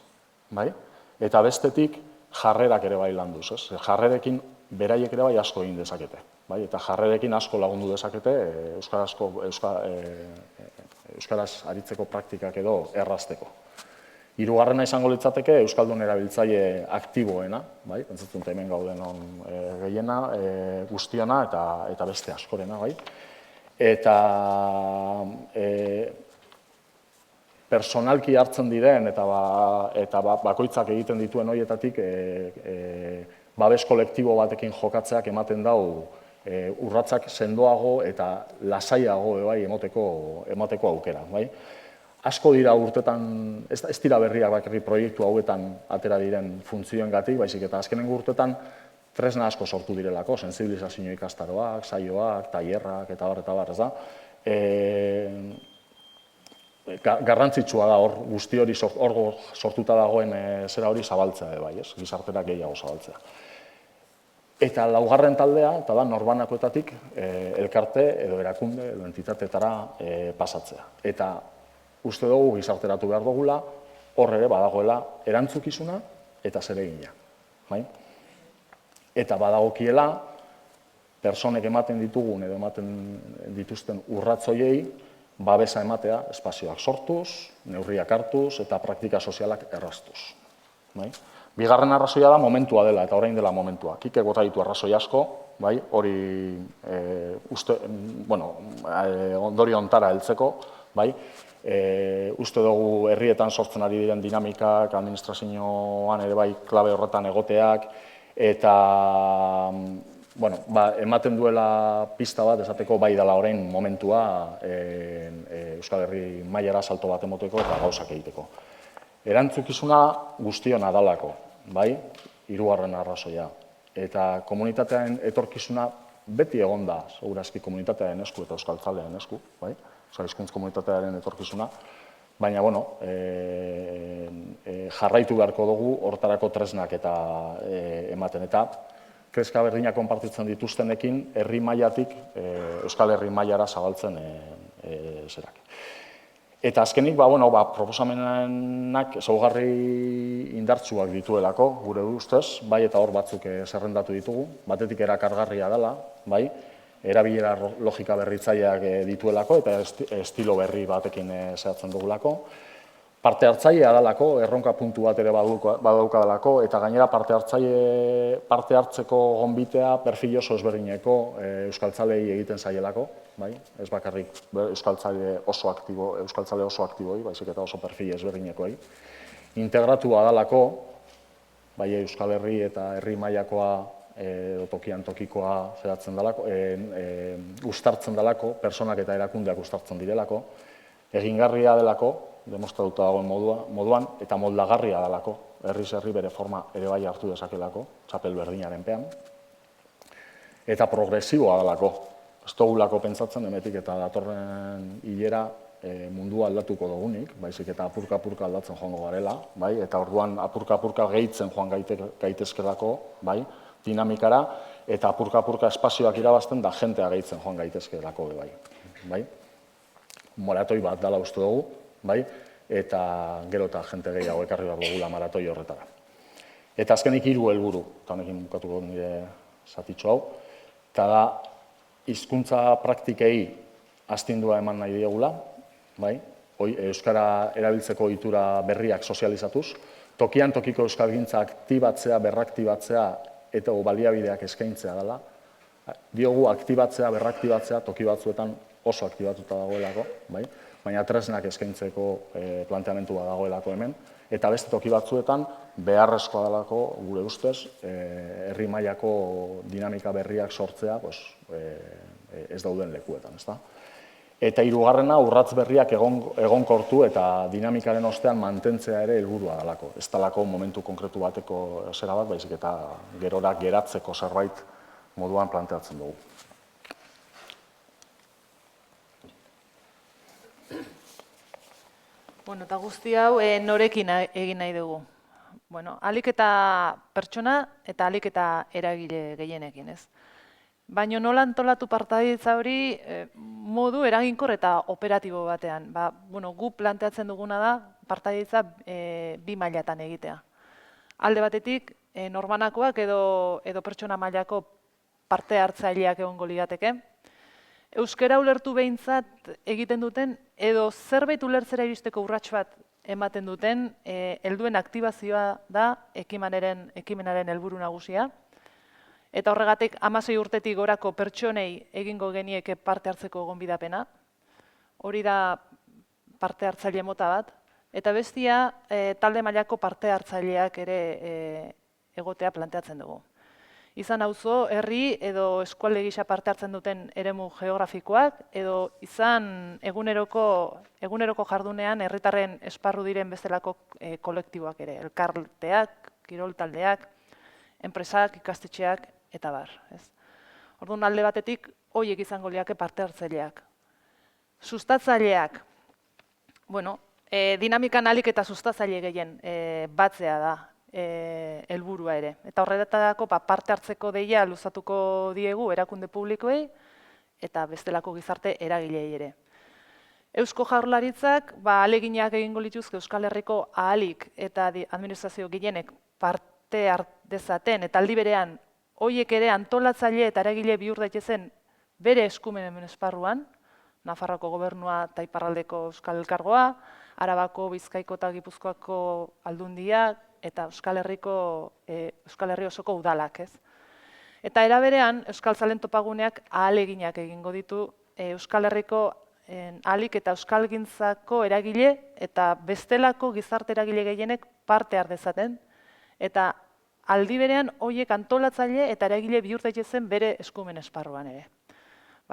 eta bestetik jarrerak ere bai landuz. Jarrerekin beraiek ere bai asko egin dezakete. Eta jarrerekin asko lagundu dezakete euskaraz aritzeko praktikak edo errazteko. Hirugarrena izango litzateke euskaldun erabiltzaile aktiboena, pentsatzen hemen gauden gehiena, guztiona eta beste askorena, eta personalki hartzen diren eta bakoitzak egiten dituen horietatik babes kolektibo batekin jokatzeak ematen dau urratsak sendoago eta lasaiago emateko aukera. Asko dira urtetan, ez dira berriak bakarrik proiektu hauetan atera diren funtzioengatik, baizik eta azkenengo urtetan tresna asko sortu direlako, sentsibilizazio ikastaroak, saioak, tailerrak eta bar, ez da. Garrantzitsua da hor guzti hori sortuta dagoen zera hori zabaltzea ere bai, gizartera gehiago zabaltzea. Eta laugarren taldea, eta da norbanakoetatik elkarte edo erakunde edo entitateetara pasatzea. Eta uste dugu gizarteratu behar dugula, hor ere badagoela erantzukizuna eta zeregina. Eta badagokiela, personek ematen ditugun edo ematen dituzten urratzoiei, babesa ematea espazioak sortuz, neurriak hartuz eta praktika sozialak erraztuz. Bigarren arrazoia da momentua dela, eta orain dela momentua. Kike bota ditu arrazoi asko, hori ondori ontara heltzeko, uste dugu herrietan sortzen ari diren dinamikak, administrazioan ere bai klabe horretan egoteak, eta ematen duela pista bat, esateko bai dela orain momentua Euskal Herri mailara salto bat emoteko eta gauzak egiteko. Erantzukizuna guztiona dalako, hirugarren arrazoia, eta komunitatearen etorkizuna beti egon da, segurazki komunitatearen esku eta euskaltzalearen esku, hizkuntz komunitatearen etorkizuna, baina, jarraitu beharko dugu hortarako tresnak eta ematen. Eta kreska berdinak konpartitzen dituztenekin, herri mailatik Euskal Herri mailara zabaltzen zerak. Eta azkenik, proposamenak ezaugarri indartsuak dituelako, gure ustez, eta hor batzuk zerrendatu ditugu, batetik erakargarria dela, erabilera logika berritzaileak dituelako eta estilo berri batekin zehatzen dugulako. Parte hartzailea dalako, erronka puntu bat ere badauka dalako, eta gainera parte hartzeko gonbitea perfil oso ezberdineko euskaltzalei egiten zaielako, ez bakarrik euskaltzale oso aktiboi, baizik eta oso perfil ezberdinekoei. Integratua dalako, Euskal Herri eta herri mailakoa tokian tokikoa zeratzen dalako, uztartzen dalako, personak eta erakundeak uztartzen direlako, egingarria delako, demostratuta dagoen moduan, eta moldagarria dalako, herriz herri bere forma ere bai hartu dezakelako, txapel berdinaren pean, eta progresiboa dalako. Ez dugulako pentsatzen, hemetik eta datorren hilera mundua aldatuko dugunik, baizik eta apurka-apurka aldatzen joango garela, eta orduan apurka-apurka gehitzen joan gaitezkelako, dinamikara, eta apurka-apurka espazioak irabazten da jentea gehitzen joan gaitezkelako, maratoi bat dela uste dugu, eta gero eta jente gehiago ekarri behar dugula maratoi horretara. Eta azkenik 3 helburu, eta honekin bukatuko nire zatitxo hau, eta da, hizkuntza praktikei astindua eman nahi diegula, euskara erabiltzeko ohitura berriak sozializatuz, tokian tokiko euskalgintza aktibatzea, berraktibatzea eta baliabideak eskaintzea dela. Diogu aktibatzea, berraktibatzea, toki batzuetan oso aktibatuta dagoelako, baina tresnak eskaintzeko planteamentu bat dagoelako hemen, eta beste toki batzuetan beharrezkoa delako, gure ustez, herri mailako dinamika berriak sortzea ez dauden lekuetan, ezta? Eta hirugarrena, urratz berriak egonkortu eta dinamikaren ostean mantentzea ere helburua delako. Ez delako momentu konkretu bateko zera bat, baizik eta gerora geratzeko zerbait moduan planteatzen dugu. Eta guzti hau norekin egin nahi dugu? Bueno, ahalik eta pertsona eta ahalik eta eragile gehienekin, ez? Baina nola antolatu partaidetza hori modu eraginkor eta operatibo batean. Gu planteatzen duguna da partaidetza bi mailatan egitea. Alde batetik, norbanakoak edo pertsona mailako parte hartzaileak egongo lirateke. Euskara ulertu behintzat egiten duten edo zerbait ulertzera iristeko urrats bat ematen duten helduen aktibazioa da ekimenaren helburu nagusia. Eta horregatik 16 urtetik gorako pertsonei egingo genieke parte hartzeko gonbidapena. Hori da parte hartzaile mota bat. Eta bestia talde mailako parte hartzaileak ere egotea planteatzen dugu. Izan auzo, herri edo eskualde gisa parte hartzen duten eremu geografikoak edo izan eguneroko jardunean herritarren esparru diren bestelako kolektiboak ere, elkarteak, kirol taldeak, enpresak, ikastetxeak eta bar. Orduan alde batetik horiek izango liake parte hartzaileak. Sustatzaileak, dinamikan ahalik eta sustatzaile gehien batzea da helburua ere. Eta horretarako parte hartzeko deia luzatuko diegu erakunde publikoei eta bestelako gizarte eragilei ere. Eusko Jaurlaritzak ahaleginak egingo lituzke Euskal Herriko ahalik eta administrazio gehienek parte dezaten eta aldi berean horiek ere antolatzaile eta eragile bihur daitezen bere eskumenen esparruan, Nafarroako gobernua eta iparraldeko Euskal Elkargoa, Arabako, Bizkaiko eta Gipuzkoako aldundiak eta Euskal Herri osoko udalak, ez? Eta era berean, Euskaltzalen topaguneak ahaleginak egingo ditu Euskal Herriko ahalik eta euskalgintzako eragile eta bestelako gizarte eragile gehienek parte har dezaten eta aldi berean horiek antolatzaile eta eragile bihur daitezen bere eskumen esparruan ere.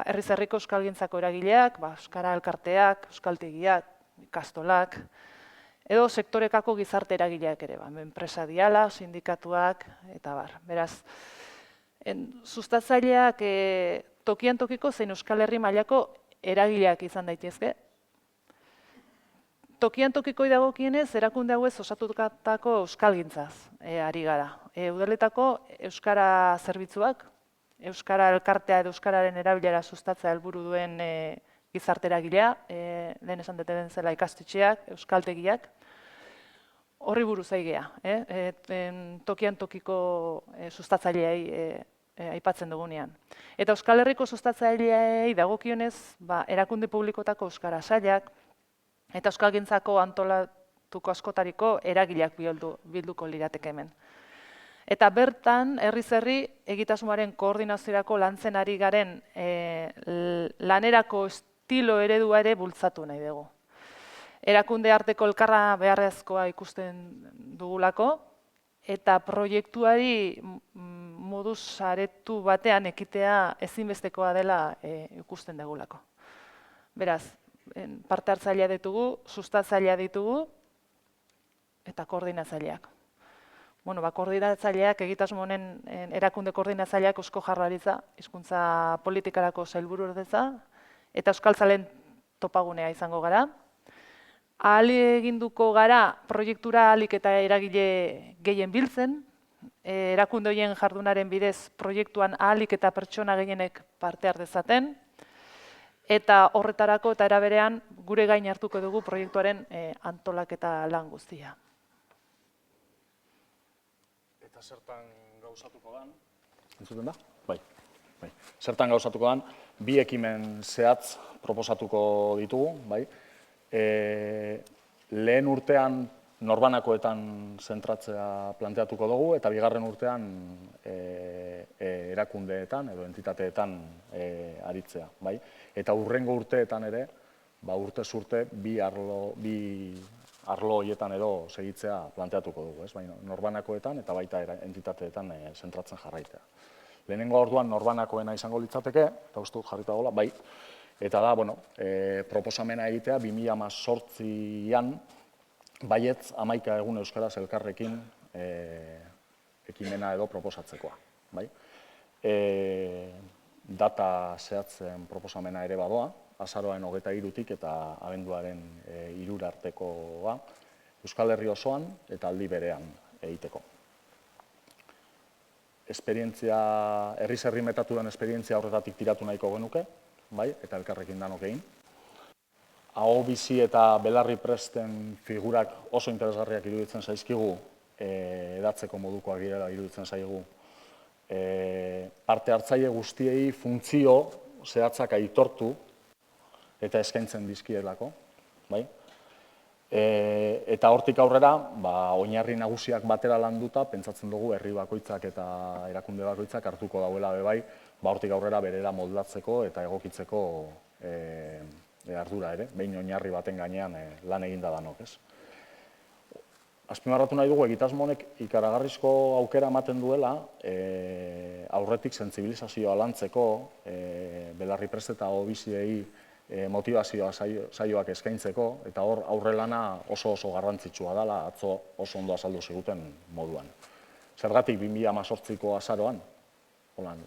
Herriz herriko euskalgintzako eragileak, euskara elkarteak, euskaltegiak, ikastolak, edo sektorekako gizarte eragileak ere, enpresa diala, sindikatuak, eta bar. Beraz, sustatzaileak tokian tokiko zein Euskal Herri mailako eragileak izan daitezke. Tokian tokikoi dagokienez, erakunde hauez osatutako euskalgintzaz ari gara. Udaletako euskara zerbitzuak, euskara elkartea edo euskararen erabilera sustatzea helburu duen gizarte eragilea, lehen esan deten zela ikastetxeak, euskaltegiak, horri buruz aigea. Tokian tokiko sustatzaileei aipatzen dugunean. Eta Euskal Herriko sustatzaileei dagokionez, erakunde publikotako euskara sailak eta euskalgintzako antolatuko askotariko eragileak bilduko lirateke hemen. Eta bertan, herriz herri, egitasmoaren koordinaziorako lantzen ari garen lanerako estilo eredua ere bultzatu nahi dugu. Erakunde arteko elkarra beharrezkoa ikusten dugulako, eta proiektuari modu saretu batean ekitea ezinbestekoa dela ikusten dugulako. Beraz, parte hartzailea ditugu, sustatzailea ditugu, eta koordinatzaileak. Koordinatzaileak, egitasmo honen erakunde koordinatzaileak Eusko Jaurlaritza, hizkuntza politikarako sailburuordetza, eta Euskaltzalen topagunea izango gara. Ahal eginduko gara proiektura ahalik eta eragile gehien biltzen, erakunde horien jardunaren bidez proiektuan ahalik eta pertsona gehienek parte har dezaten, eta horretarako eta era berean gure gain hartuko dugu proiektuaren antolaketa lan guztia. Eta zertan gauzatuko dan? Entzuten da? Bai. Zertan gauzatuko dan, bi ekimen zehatz proposatuko ditugu, bai. Lehen urtean norbanakoetan zentratzea planteatuko dugu, eta bigarren urtean erakundeetan edo entitateetan aritzea, bai. Eta hurrengo urteetan ere, urtez urte, bi arlo horietan edo segitzea planteatuko dugu, norbanakoetan eta baita entitateetan zentratzen jarraitzea. Lehenengo orduan norbanakoena izango litzateke, eta uste dut jarrita gola, bai, eta da, proposamena egitea 2018an baietz 11 egun euskaraz elkarrekin ekimena edo proposatzekoa, bai. Data zehatzen proposamena ere badoa, azaroaren 23tik eta abenduaren 3 artekoa, Euskal Herri osoan eta aldi berean egiteko. Esperientzia, herri metatu den esperientzia horretatik tiratu nahiko genuke, bai, eta elkarrekin danok egin. Aho bizi eta belarri presten figurak oso interesgarriak iruditzen zaizkigu, edatzeko modukoak direla iruditzen zaigu. Parte hartzaile guztiei funtzio zehatzak aitortu eta eskaintzen dizkielako, bai? Eta hortik aurrera, oinarri nagusiak batera landuta, pentsatzen dugu herri bakoitzak eta erakunde bakoitzak hartuko dauela bai, hortik aurrera berera moldatzeko eta egokitzeko ardura ere, behin oinarri baten gainean lan eginda danok, ez? Azpimarratu nahi dugu, egitasmo honek ikaragarrizko aukera ematen duela, aurretik sentsibilizazioa lantzeko, belarri prest eta obiziei motivazioa saioak eskaintzeko, eta hor aurre lana oso garrantzitsua dela, atzo oso ondo azaldu ziguten moduan. Zergatik 2018ko azaroan,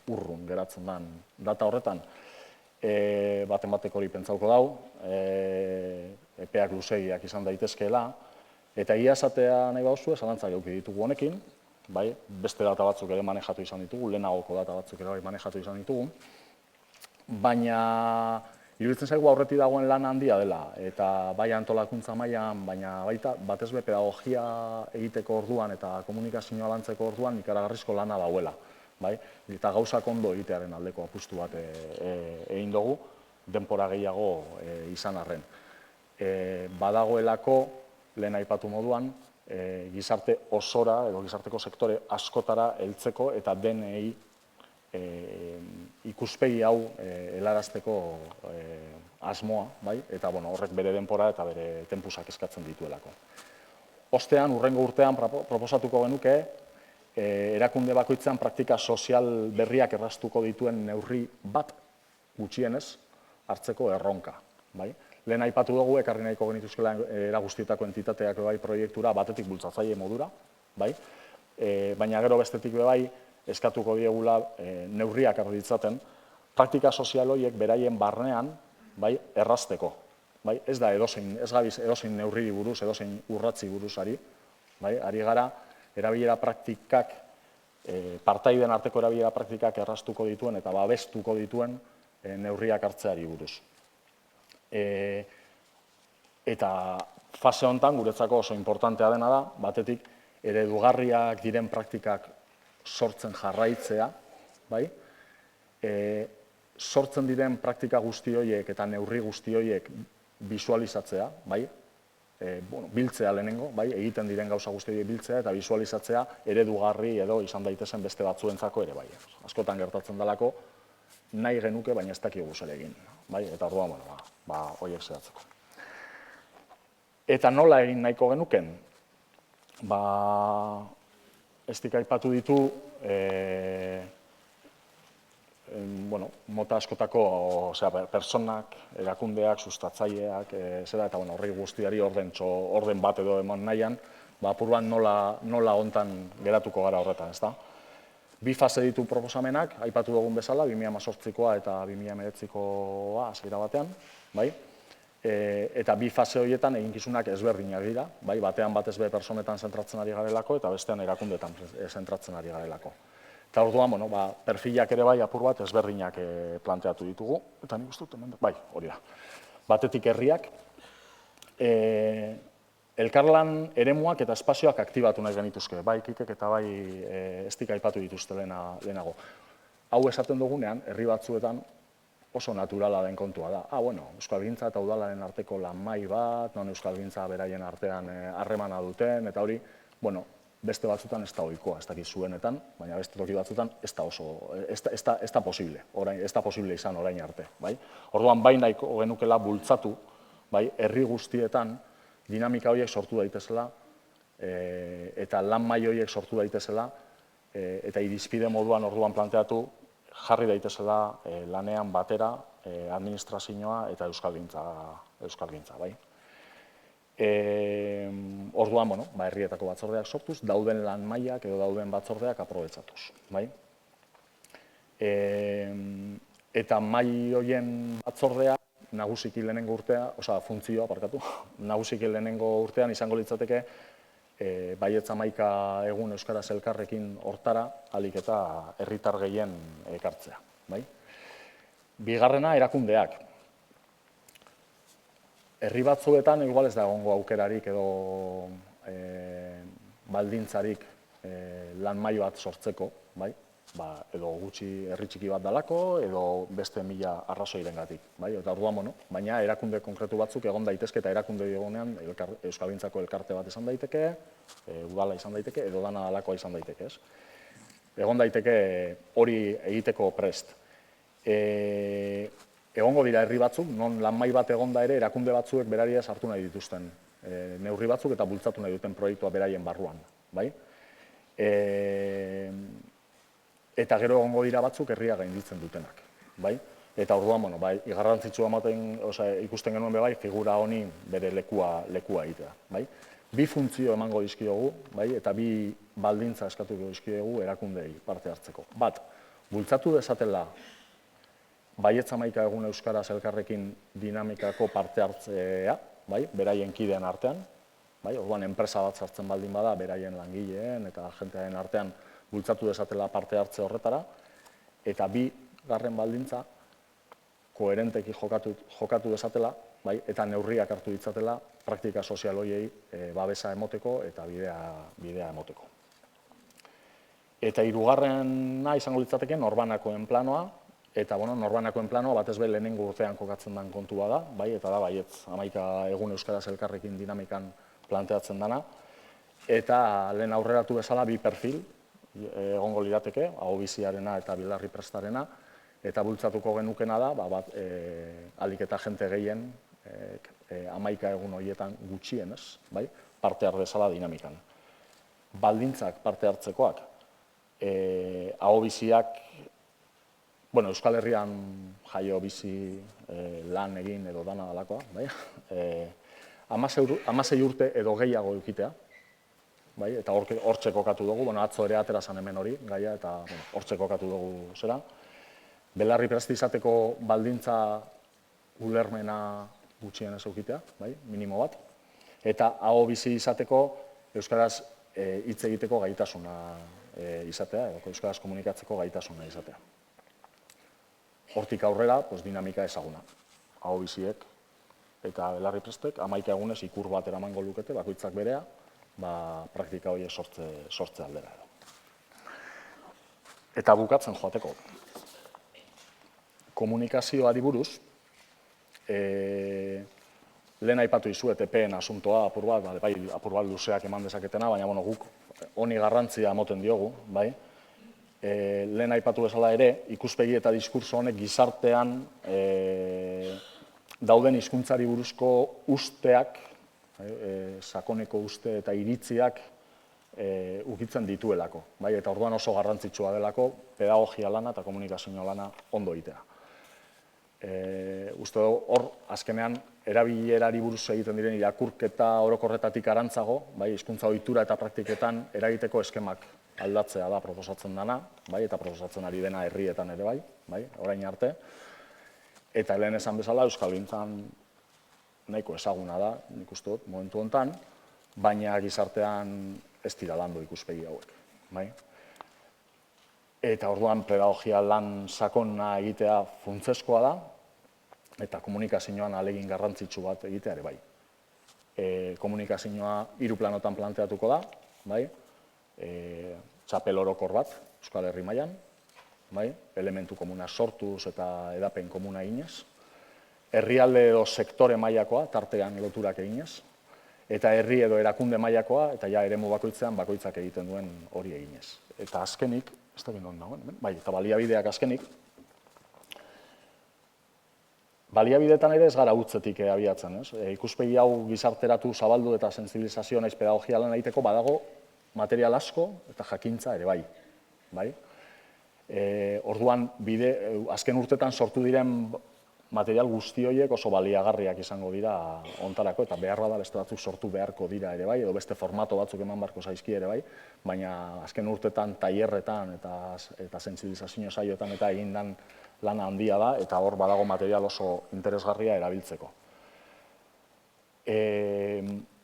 urrun geratzen den data horretan, baten batek hori pentsauko dau, epeak luzegiak izan daitezkeela, eta egia esatea nahi bauzue, zalantza geuki ditugu honekin, beste data batzuk ere manejatu izan ditugu, lehenagoko data batzuk ere manejatu izan ditugu, baina iruditzen zaigu aurretik dagoen lan handia dela, eta bai antolakuntza mailan, baina baita batez be pedagogia egiteko orduan eta komunikazioa lantzeko orduan ikaragarrizko lana dauela. Eta gauzak ondo egitearen aldeko apustu bat egin dugu, denbora gehiago izan arren. Badagoelako, lehen aipatu moduan, gizarte osora edo gizarteko sektore askotara heltzeko eta denei ikuspegi hau helarazteko asmoa, eta horrek bere denbora eta bere tempusak eskatzen dituelako. Ostean, hurrengo urtean proposatuko genuke, erakunde bakoitzean praktika sozial berriak erraztuko dituen neurri bat gutxienez hartzeko erronka. Lehen aipatu dugu, ekarri nahiko genituzkela eraguztietako entitateak proiektura batetik bultzatzaile modura, baina gero bestetik bai, eskatuko diegula neurriak erditzaten, praktika sozial horiek beraien barnean errazteko. Ez da edozein neurri buruz, edozein urratzi buruz ari gara, erabilera praktikak, partaideen arteko erabilera praktikak erraztuko dituen eta babestuko dituen neurriak hartzeari buruz. Eta fase honetan, guretzako oso importantea dena da, batetik eredugarriak diren praktikak sortzen jarraitzea, sortzen diren praktika guzti horiek eta neurri guzti horiek bisualizatzea, biltzea lehenengo, egiten diren gauza guzti horiek biltzea eta bisualizatzea eredugarri edo izan daitezen beste batzuentzako ere. Askotan gertatzen delako, nahi genuke, baina ez dakigu zer egin. Eta orduan, horiek zehatzeko. Eta nola egin nahiko genuken? Estik aipatu ditu mota askotako personak, erakundeak, sustatzaileak, eta horri guztiari orden bat edo eman nahian, apuruan nola hontan geratuko gara horretan, ez da? Bi fase ditu proposamenak, aipatu dugun bezala, 2018koa eta 2019koa hasiera batean, eta bi fase horietan eginkizunak ezberdinak dira, batean batez be personetan zentratzen ari garelako eta bestean erakundetan zentratzen ari garelako. Eta orduan, perfilak ere apur bat ezberdinak planteatu ditugu, eta nik uste dut, hori da. Batetik herriak, elkarlan eremuak eta espazioak aktibatu nahi genituzke, bai Kikek eta bai estik aipatu dituzte lehenago. Hau esaten dugunean, herri batzuetan oso naturala den kontua da. Euskalgintza eta udalaren arteko lanmai bat, non euskalgintza beraien artean harremana duten, eta hori, beste batzutan ez da ohikoa, ez dakit zuenetan, baina beste toki batzutan ez da posible izan orain arte. Orduan, bai nahiko genukela bultzatu, herri guztietan, dinamika horiek sortu daitezela, eta lan mai horiek sortu daitezela, eta irizpide moduan orduan planteatu, jarri daitezela lanean batera administrazioa eta euskalgintza. Orduan, herrietako batzordeak sortuz, dauden lan mailak edo dauden batzordeak aprobetxatuz. Eta mai horien batzordea, nagusiki lehenengo urtea, funtzioa, nagusiki lehenengo urtean izango litzateke baietz 11 egun euskaraz elkarrekin hortara, ahalik eta herritar gehien ekartzea. Bigarrena, erakundeak. Herri batzuetan, igual ez da egongo aukerarik edo baldintzarik lan maila bat sortzeko, edo gutxi herri txiki bat dalako, edo beste 1000 arrazoirengatik. Eta orduan, baina erakunde konkretu batzuk egon daitezke, eta erakunde egonean Euskalgintzako elkarte bat izan daiteke, udala izan daiteke, edo dana dalakoa izan daiteke. Egon daiteke hori egiteko prest. Egongo dira herri batzuk, non lan maila bat egonda ere, erakunde batzuek berariaz hartu nahi dituzten neurri batzuk eta bultzatu nahi duten proiektua beraien barruan. Eta gero egongo dira batzuk herria gainditzen dutenak. Eta orduan, garrantzitsua ikusten genuen figura honi bere lekua egitea. Bi funtzio emango dizkiogu, eta bi baldintza eskatuko dizkiogu erakundei parte hartzeko. Bat, bultzatu dezatela baietz 11 egun euskaraz elkarrekin dinamikako parte hartzea, beraien kideen artean, orduan enpresa bat sartzen baldin bada, beraien langileen eta jentearen artean bultzatu dezatela parte hartze horretara, eta bigarren baldintza koherenteki jokatu dezatela, eta neurriak hartu ditzatela praktika sozial horiei babesa emoteko eta bidea emoteko. Eta hirugarrena izango litzateke norbanakoen planoa, eta norbanakoen planoa batez be lehenengo urtean kokatzen den kontua da, eta da baietz 11 egun euskaraz elkarrekin dinamikan planteatzen dana, eta lehen aurreratu bezala bi perfil egongo lirateke, ahobiziarena eta Bilarri Prestarena, eta bultzatuko genukena da, ahalik eta jente gehien 11 egun horietan gutxienez, parte har dezala dinamikan. Baldintzak parte hartzekoak, ahobiziak, Euskal Herrian jaio bizi lan egin edo dana dalakoa, 16 urte edo gehiago eukitea, eta hortxe kokatu dugu, atzo ere atera zan hemen hori, gaia, eta hortxe kokatu dugu zera. Belarri Prest izateko baldintza ulermena gutxienez eukitea, minimo bat, eta aho bizi izateko euskaraz hitz egiteko gaitasuna izatea, euskaraz komunikatzeko gaitasuna izatea. Hortik aurrera, dinamika ezaguna. Aho biziek eta Belarri Prestek 11 egunez ikur bat eramango lukete, bakoitzak berea, praktika horiek sortze aldera. Eta bukatzen joateko. Komunikazioari buruz, lehen aipatu izuet EPEen asuntoa apur bat luzeak eman dezaketena, baina guk honi garrantzia emoten diogu, lehen aipatu bezala ere, ikuspegi eta diskurso honek gizartean dauden hizkuntzari buruzko usteak, sakoneko uste eta iritziak ukitzen dituelako. Eta orduan oso garrantzitsua delako pedagogia lana eta komunikazio lana ondo egitea. Uste hor, azkenean, erabilerari buruz egiten diren irakurketa orokorretatik arantzago, hizkuntza ohitura eta praktiketan eragiteko eskemak aldatzea da proposatzen dana, eta proposatzen ari dena herrietan ere orain arte. Eta lehen esan bezala, Euskalgintzan nahiko ezaguna da, nik uste dut, momentu honetan, baina gizartean ez dira landu ikuspegi hauek. Eta orduan pedagogia lan sakona egitea funtsezkoa da, eta komunikazioan ahalegin garrantzitsu bat egitea ere bai. Komunikazioa 3 planotan planteatuko da, txapel orokor bat, Euskal Herri mailan, elementu komuna sortuz eta edapen komuna eginez, herrialde edo sektore mailakoa, tartean loturak eginez, eta herri edo erakunde mailakoa, eta eremu bakoitzean bakoitzak egiten duen hori eginez. Eta azkenik, ez da gindon dagoen, eta baliabideak azkenik, baliabideetan ere ez gara utzetik abiatzen, ikuspegi hau gizarteratu, zabaldu eta sentsibilizazio naiz pedagogia lan egiteko badago material asko eta jakintza ere bai. Orduan, azken urtetan sortu diren material guzti horiek oso baliagarriak izango dira ontarako, eta beharra da beste batzuk sortu beharko dira ere bai, edo beste formato batzuk eman beharko zaizki ere bai, baina azken urtetan tailerretan eta sentsibilizazio saioetan eta egindan lana handia da, eta hor badago material oso interesgarria erabiltzeko.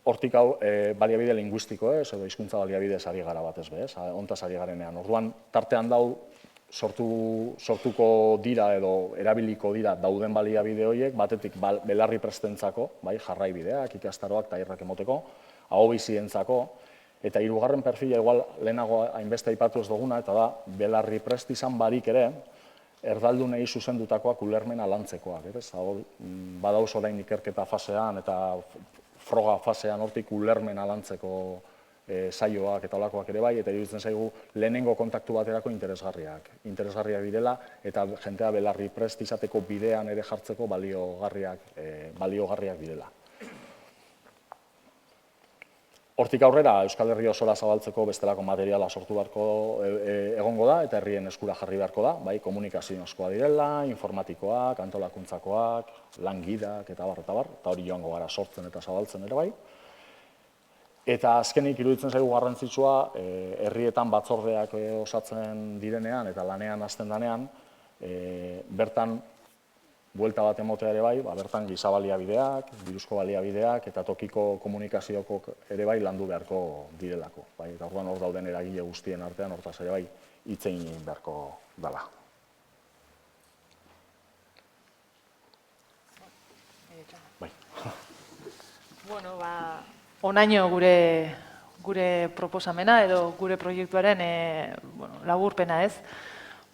hortik hau baliabide linguistikoez edo hizkuntza baliabidez ari gara batez be, hontaz ari garenean. Orduan, tartean dau sortuko dira edo erabiliko dira dauden baliabide horiek, batetik belarri prestentzako, bai, jarraibideak, ikastaroak, tailerrak emoteko, ahobizientzako, eta hirugarren perfila igual lehenago hainbeste aipatu ez duguna, eta da, belarri prest izan barik ere, erdaldunei zuzendutakoak ulermena lantzekoak. Badauz orain ikerketa fasean eta froga fasean hortik ulermena lantzeko saioak eta olakoak ere bai, eta iruditzen zaigu lehenengo kontaktu baterako interesgarriak direla, eta jentea belarri prest izateko bidean ere jartzeko baliogarriak direla. Hortik aurrera, Euskal Herria osora zabaltzeko bestelako materiala sortu beharko egongo da, eta herrien eskura jarri beharko da, bai, komunikazioa direla, informatikoak, antolakuntzakoak, langidak, eta bar, eta hori joango gara sortzen eta zabaltzen ere bai. Eta azkenik iruditzen zaigu garrantzitsua, herrietan batzordeak osatzen direnean eta lanean hasten denean, bertan buelta bat emotea ere bai, bertan giza baliabideak, diruzko baliabideak eta tokiko komunikazioko ere bai landu beharko direlako. Eta orduan hor dauden eragile guztien artean, hortaz ere bai, hitz egin beharko dela. Bueno, onaino gure proposamena edo gure proiektuaren laburpena ez.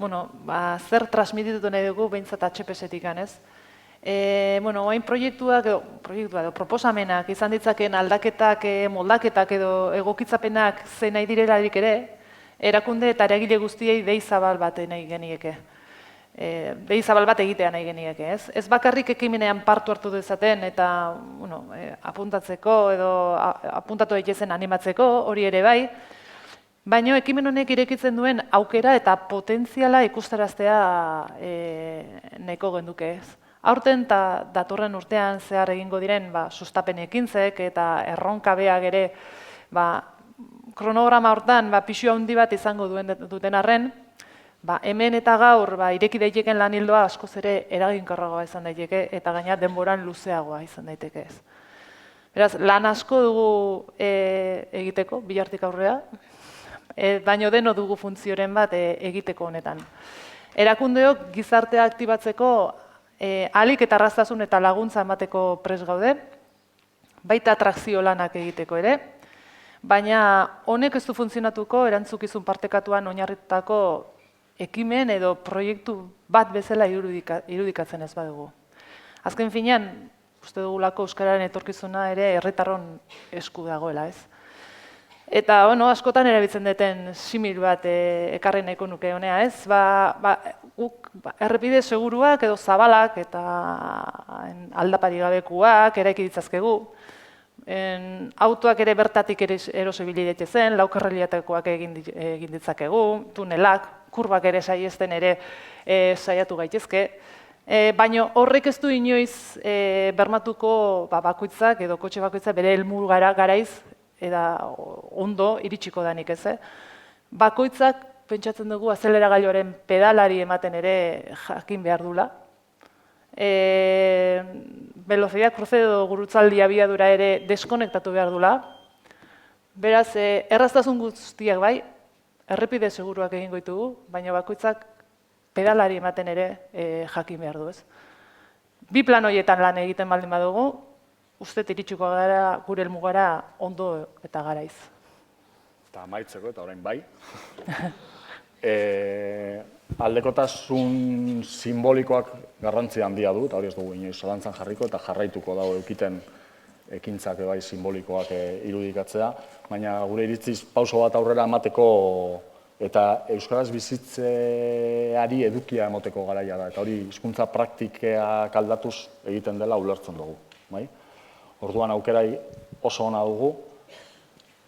Zer transmititu nahi dugu behintzat HPS-etik ez. Oain proiektuak edo proposamenak izan ditzakeen aldaketak, moldaketak edo egokitzapenak zein nahi direlarik ere, erakunde eta eragile guztiei dei zabal bat nahi genieke. Dei zabal bat egitea nahi genieke, ez? Ez bakarrik ekimenean partu hartu dezaten eta apuntatzeko edo apuntatu daitezen animatzeko, hori ere bai, baina ekimen honek irekitzen duen aukera eta potentziala ikustaraztea nahiko genduke ez. Aurten eta datorren urtean zehar egingo diren sustapen ekintzek eta erronkabeak ere kronograma hortan pisu handi bat izango duten arren, hemen eta gaur ireki daiteken lan hildoa askoz ere eraginkorragoa izan daiteke eta gaina denboran luzeagoa izan daiteke ez. Beraz, lan asko dugu egiteko, bihartik aurrera, baino deno dugu funtzioren bat egiteko honetan. Erakundeok gizartea aktibatzeko ahalik eta erraztasun eta laguntza emateko prest gaude, baita atrakzio lanak egiteko ere, baina honek ez du funtzionatuko erantzukizun partekatuan oinarritutako ekimen edo proiektu bat bezala irudikatzen ez badugu. Azken finean, uste dugulako euskararen etorkizuna ere herritarron esku dagoela ez. Eta, askotan erabiltzen duten simil bat ekarri nahiko nuke honea, ez? Errepide seguruak edo zabalak eta aldapari gabekuak eraiki ditzazkegu. Autoak ere bertatik eroso ibili daitezen, laukarreliatakoak egin ditzakegu, tunelak, kurbak ere saiesten ere saiatu gaitezke. Baina horrek ez du inoiz bermatuko bakoitzak edo kotxe bakoitzak bere helburu garaiz eta ondo iritsiko danik ez. Bakoitzak pentsatzen dugu azeleragailuaren pedalari ematen ere jakin behar dula. Velocidad cruce edo gurutzaldi abiadura ere deskonektatu behar dula. Beraz, erraztasun guztiak bai, errepide seguruak egingo ditugu, baina bakoitzak pedalari ematen ere jakin behar du ez. Bi plan horietan lan egiten baldin badugu, uste iritsiko gara gure helmugara ondo eta garaiz. Eta amaitzeko, eta orain bai. Aldekotasun simbolikoak garrantzi handia du, eta hori ez dugu inoiz zalantzan jarriko, eta jarraituko dago eukiten ekintzak bai simbolikoak irudikatzea, baina gure iritziz pauso bat aurrera emateko eta euskaraz bizitzeari edukia emoteko garaia da, eta hori hizkuntza praktikeak aldatuz egiten dela ulertzen dugu. Orduan aukerai oso ona dugu,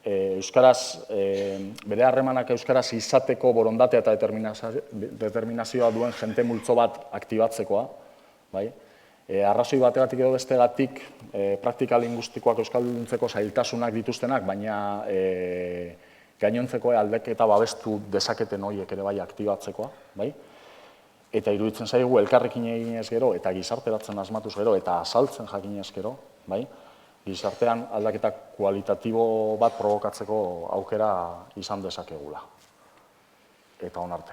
euskaraz, bere harremanak euskaraz izateko borondatea eta determinazioa duen jente multzo bat aktibatzekoa. Arrazoi bategatik edo bestegatik praktika lingustikoak euskalduntzeko zailtasunak dituztenak, baina gainontzeko aldeketa babestu dezaketen horiek ere bai aktibatzekoa. Eta iruditzen zaigu elkarrekin eginez gero eta gizarteratzen asmatuz gero eta azaltzen jakinez gero, gizartean aldaketa kualitatibo bat provokatzeko aukera izan dezakegula. Eta onarte.